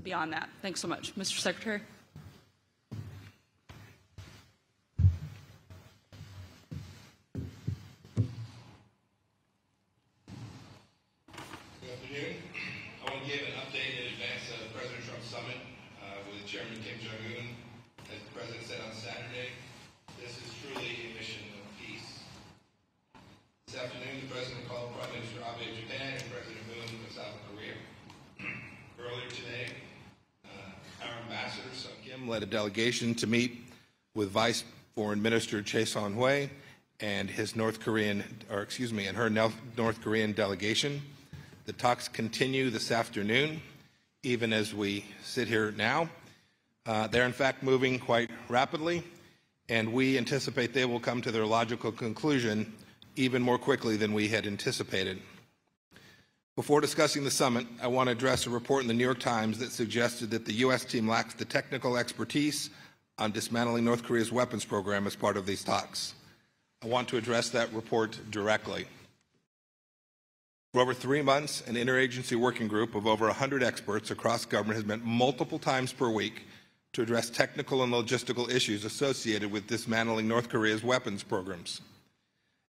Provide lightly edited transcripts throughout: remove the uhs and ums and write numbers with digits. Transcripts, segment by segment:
beyond that. Thanks so much. Mr. Secretary. Good afternoon. I want to give an update in advance of President Trump's summit with Chairman Kim Jong-un. As the President said on Saturday, this is truly a mission of peace. This afternoon, the President called Prime Minister Abe of Japan and President Moon of South Korea. Earlier today, our ambassador, Sung Kim, led a delegation to meet with Vice Foreign Minister Choi Son-hui and his and her North Korean delegation. The talks continue this afternoon, even as we sit here now. They're in fact moving quite rapidly, and we anticipate they will come to their logical conclusion even more quickly than we had anticipated. Before discussing the summit, I want to address a report in the New York Times that suggested that the U.S. team lacks the technical expertise on dismantling North Korea's weapons program as part of these talks. I want to address that report directly. For over 3 months, an interagency working group of over 100 experts across government has met multiple times per week to address technical and logistical issues associated with dismantling North Korea's weapons programs.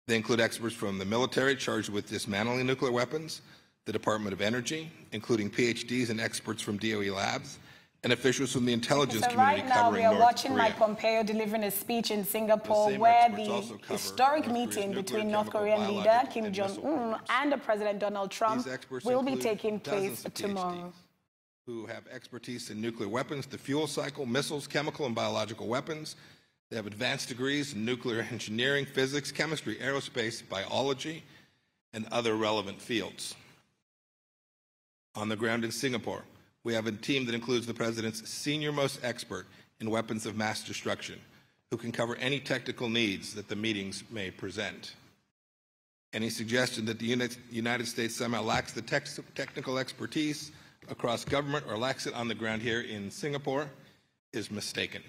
They include experts from the military charged with dismantling nuclear weapons, the Department of Energy, including PhDs and experts from DOE labs, and officials from the intelligence community covering North Korea. Right now, we are watching Mike Pompeo delivering a speech in Singapore where the historic meeting between North Korean leader Kim Jong-un and President Donald Trump will be taking place tomorrow. Who have expertise in nuclear weapons, the fuel cycle, missiles, chemical and biological weapons. They have advanced degrees in nuclear engineering, physics, chemistry, aerospace, biology, and other relevant fields. On the ground in Singapore, we have a team that includes the President's senior-most expert in weapons of mass destruction, who can cover any technical needs that the meetings may present. Any suggestion that the United States somehow lacks the technical expertise across government or lacks it on the ground here in Singapore is mistaken.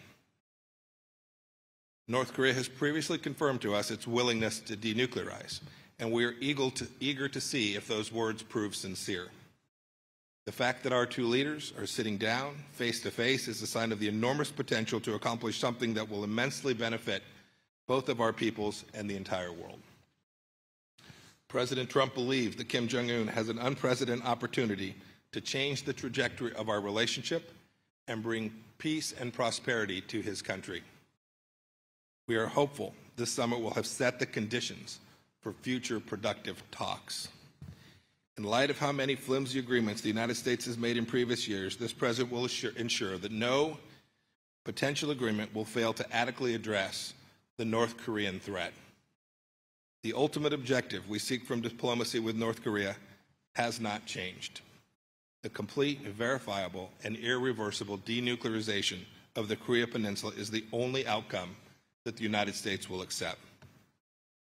North Korea has previously confirmed to us its willingness to denuclearize, and we are eager to see if those words prove sincere. The fact that our two leaders are sitting down face to face is a sign of the enormous potential to accomplish something that will immensely benefit both of our peoples and the entire world. President Trump believes that Kim Jong-un has an unprecedented opportunity to change the trajectory of our relationship and bring peace and prosperity to his country. We are hopeful this summit will have set the conditions for future productive talks. In light of how many flimsy agreements the United States has made in previous years, this President will ensure that no potential agreement will fail to adequately address the North Korean threat. The ultimate objective we seek from diplomacy with North Korea has not changed. The complete, verifiable, and irreversible denuclearization of the Korea Peninsula is the only outcome that the United States will accept.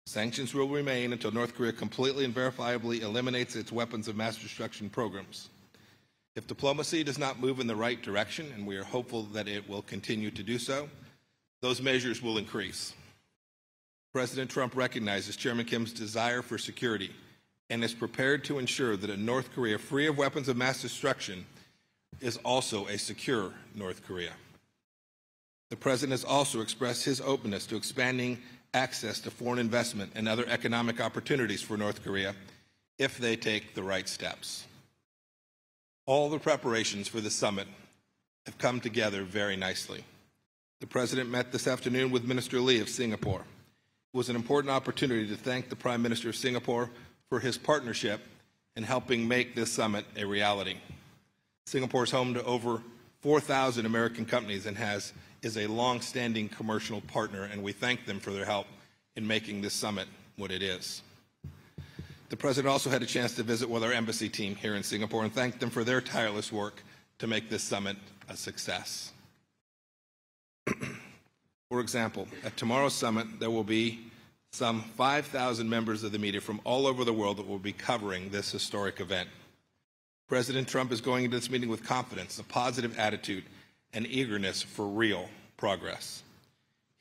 Sanctions will remain until North Korea completely and verifiably eliminates its weapons of mass destruction programs. If diplomacy does not move in the right direction, and we are hopeful that it will continue to do so, those measures will increase. President Trump recognizes Chairman Kim's desire for security and is prepared to ensure that a North Korea free of weapons of mass destruction is also a secure North Korea. The President has also expressed his openness to expanding access to foreign investment and other economic opportunities for North Korea if they take the right steps. All the preparations for the summit have come together very nicely. The President met this afternoon with Minister Lee of Singapore. It was an important opportunity to thank the Prime Minister of Singapore for his partnership in helping make this summit a reality. Singapore is home to over 4,000 American companies and is a long-standing commercial partner, and we thank them for their help in making this summit what it is. The President also had a chance to visit with our embassy team here in Singapore and thank them for their tireless work to make this summit a success. For example, at tomorrow's summit, there will be some 5,000 members of the media from all over the world that will be covering this historic event. President Trump is going into this meeting with confidence, a positive attitude, and eagerness for real progress.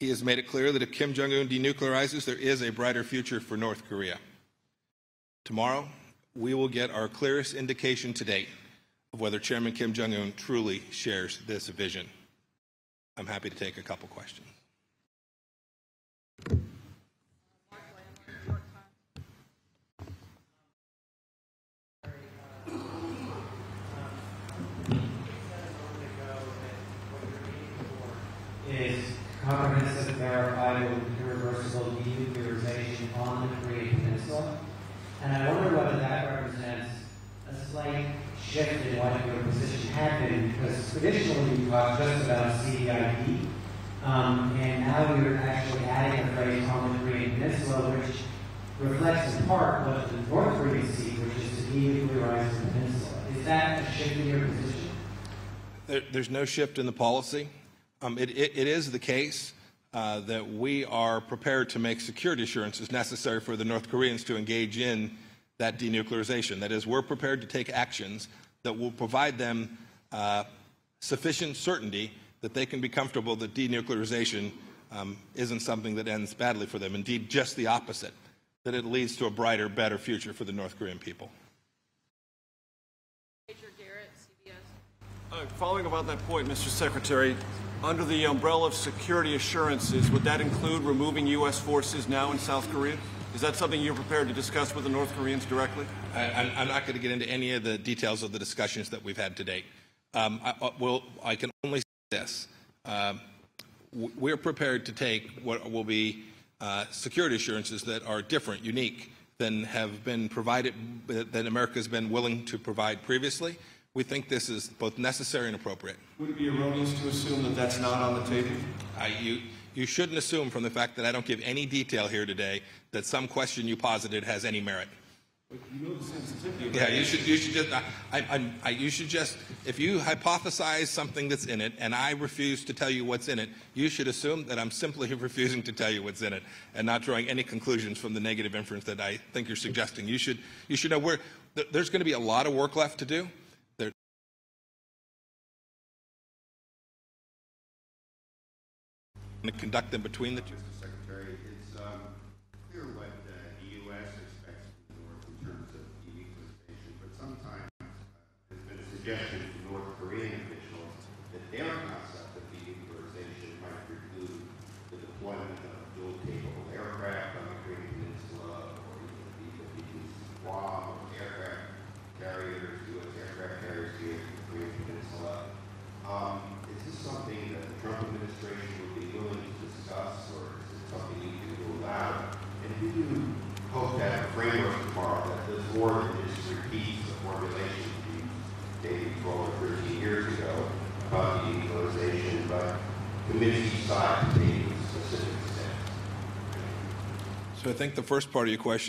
He has made it clear that if Kim Jong-un denuclearizes, there is a brighter future for North Korea. Tomorrow, we will get our clearest indication to date of whether Chairman Kim Jong-un truly shares this vision. I'm happy to take a couple questions. Is comprehensive, verifiable, irreversible denuclearization on the Korean Peninsula. And I wonder whether that represents a slight shift in what your position had been, because traditionally you talked just about CDID, and now you're actually adding the phrase on the Korean Peninsula, which reflects in part what the North Koreans see, which is to denuclearize the peninsula. Is that a shift in your position? There's no shift in the policy. It is the case that we are prepared to make security assurances necessary for the North Koreans to engage in that denuclearization. That is, we're prepared to take actions that will provide them sufficient certainty that they can be comfortable that denuclearization isn't something that ends badly for them. Indeed, just the opposite, that it leads to a brighter, better future for the North Korean people. Major Garrett, CBS. Following about that point, Mr. Secretary, under the umbrella of security assurances, would that include removing U.S. forces now in South Korea? Is that something you're prepared to discuss with the North Koreans directly? I'm not going to get into any of the details of the discussions that we've had to date. I can only say this. We're prepared to take what will be security assurances that are different, unique, than have been provided, that America has been willing to provide previously. We think this is both necessary and appropriate. Would it be erroneous to assume that that's not on the table? You shouldn't assume from the fact that I don't give any detail here today that some question you posited has any merit. But you know the sensitivity of that. Yeah, you should just, if you hypothesize something that's in it and I refuse to tell you what's in it, you should assume that I'm simply refusing to tell you what's in it and not drawing any conclusions from the negative inference that I think you're suggesting. You should know there's going to be a lot of work left to do. To conduct them between the two. Mr. Secretary, it's clear what the U.S. expects from the North in terms of denuclearization, but sometimes there's been a suggestion from North Korean officials that their concept of denuclearization might preclude the deployment of dual-capable aircraft on the Korean Peninsula, or even the B-52s Guam, or aircraft carriers, U.S. aircraft carriers here in the Korean Peninsula. Is this something that the Trump administration would be willing to discuss, or is it something you can rule out? And do you hope to have a framework tomorrow that does more than just repeat the formulation you gave 12 or 13 years ago about denuclearization, but commits each side to taking specific steps? So I think the first part of your question.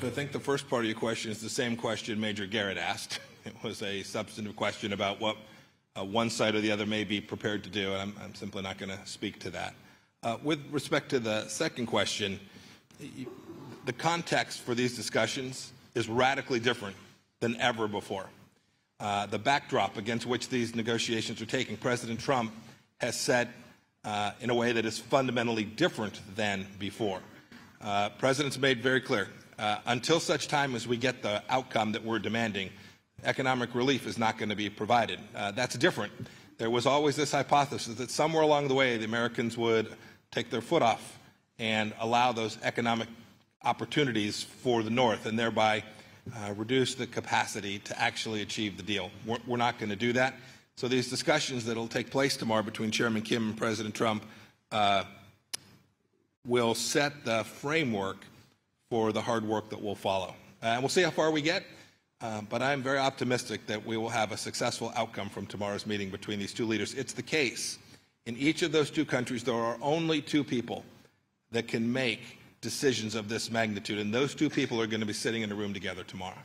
Is the same question Major Garrett asked. It was a substantive question about what one side or the other may be prepared to do, and I'm simply not going to speak to that. With respect to the second question, the context for these discussions is radically different than ever before. The backdrop against which these negotiations are taking, President Trump has set in a way that is fundamentally different than before. President's made very clear, until such time as we get the outcome that we're demanding, economic relief is not going to be provided. That's different. There was always this hypothesis that somewhere along the way the Americans would take their foot off and allow those economic opportunities for the North and thereby reduce the capacity to actually achieve the deal. We're not going to do that. So these discussions that will take place tomorrow between Chairman Kim and President Trump will set the framework for the hard work that will follow. And we'll see how far we get, but I'm very optimistic that we will have a successful outcome from tomorrow's meeting between these two leaders. It's the case. In each of those two countries, there are only two people that can make decisions of this magnitude, and those two people are going to be sitting in a room together tomorrow.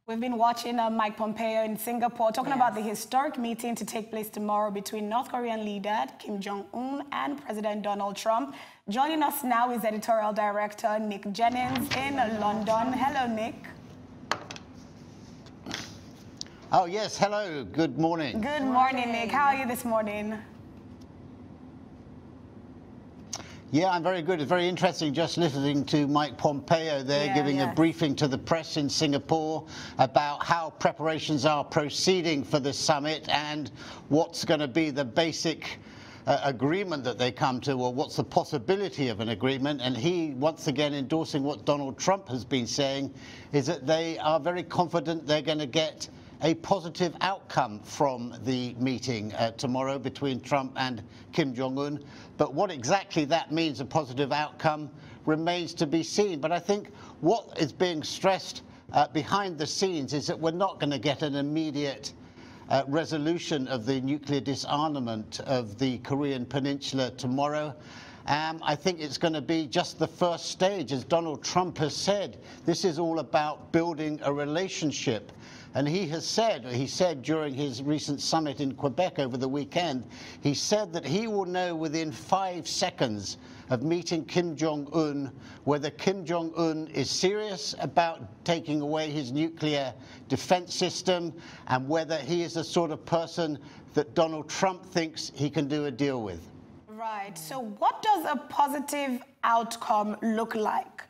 We've been watching Mike Pompeo in Singapore talking about the historic meeting to take place tomorrow between North Korean leader Kim Jong-un and President Donald Trump. Joining us now is editorial director Nick Jennings in London. Hello, Nick. Oh, yes. Hello. Good morning. Good morning, Nick. How are you this morning? Yeah, I'm very good. It's very interesting just listening to Mike Pompeo there giving a briefing to the press in Singapore about how preparations are proceeding for the summit and what's going to be the basic agreement that they come to, or what's the possibility of an agreement. And he, once again, endorsing what Donald Trump has been saying, is that they are very confident they're going to get a positive outcome from the meeting tomorrow between Trump and Kim Jong-un. But what exactly that means, a positive outcome, remains to be seen. But I think what is being stressed behind the scenes is that we're not going to get an immediate resolution of the nuclear disarmament of the Korean Peninsula tomorrow. I think it's going to be just the first stage. As Donald Trump has said, this is all about building a relationship. And he said during his recent summit in Quebec over the weekend, he said that he will know within 5 seconds of meeting Kim Jong-un whether Kim Jong-un is serious about taking away his nuclear defense system and whether he is the sort of person that Donald Trump thinks he can do a deal with. Right. So what does a positive outcome look like?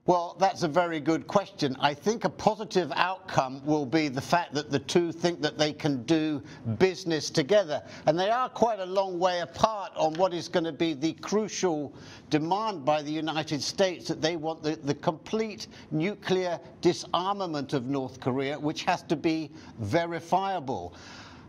Well, that's a very good question. I think a positive outcome will be the fact that the two think that they can do business together. And they are quite a long way apart on what is going to be the crucial demand by the United States, that they want the complete nuclear disarmament of North Korea, which has to be verifiable.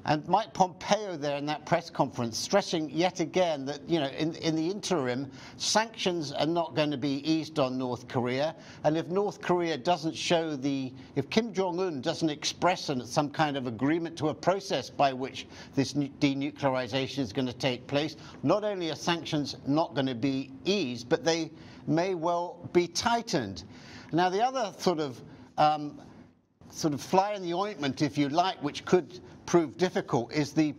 And Mike Pompeo there in that press conference stressing yet again that, you know, in the interim, sanctions are not going to be eased on North Korea. And if North Korea doesn't show if Kim Jong-un doesn't express some kind of agreement to a process by which this denuclearization is going to take place, not only are sanctions not going to be eased, but they may well be tightened. Now, the other sort of fly in the ointment, if you like, which could prove difficult, is the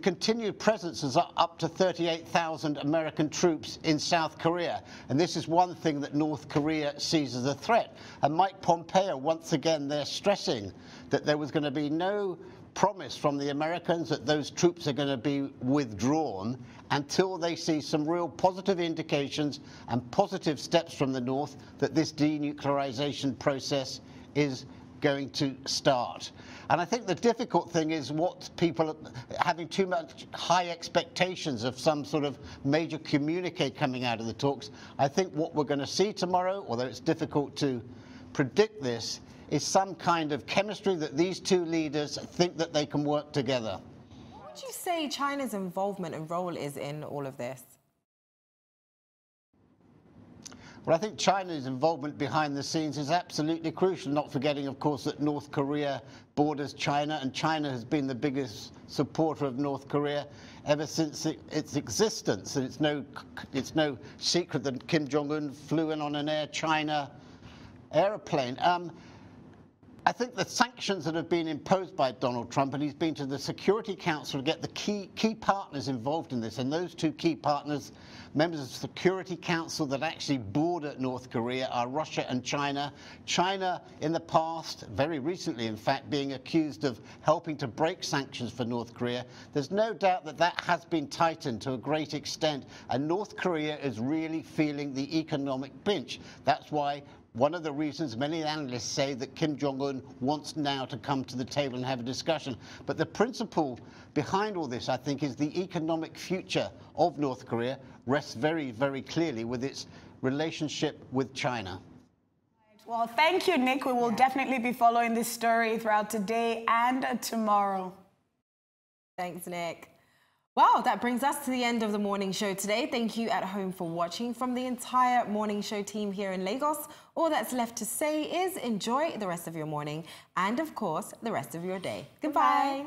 continued presence of up to 38,000 American troops in South Korea. And this is one thing that North Korea sees as a threat. And Mike Pompeo, once again, they're stressing that there was going to be no promise from the Americans that those troops are going to be withdrawn until they see some real positive indications and positive steps from the North that this denuclearization process is going to start. And I think the difficult thing is what people having too much high expectations of some sort of major communique coming out of the talks. I think what we're going to see tomorrow, although it's difficult to predict this, is some kind of chemistry that these two leaders think that they can work together. What would you say China's involvement and role is in all of this? Well, I think China's involvement behind the scenes is absolutely crucial, not forgetting, of course, that North Korea borders China, and China has been the biggest supporter of North Korea ever since its existence. And it's no secret that Kim Jong-un flew in on an Air China aeroplane. I think the sanctions that have been imposed by Donald Trump, and he's been to the Security Council to get the key partners involved in this, and those two key partners, members of the Security Council that actually border North Korea, are Russia and China. China, in the past, very recently, in fact, being accused of helping to break sanctions for North Korea. There's no doubt that that has been tightened to a great extent, and North Korea is really feeling the economic pinch. That's why one of the reasons many analysts say that Kim Jong-un wants now to come to the table and have a discussion. But the principle behind all this, I think, is the economic future of North Korea rests very, very clearly with its relationship with China. Well, thank you, Nick. We will definitely be following this story throughout today and tomorrow. Thanks, Nick. Wow, that brings us to the end of the morning show today. Thank you at home for watching. From the entire morning show team here in Lagos, all that's left to say is enjoy the rest of your morning and, of course, the rest of your day. Goodbye.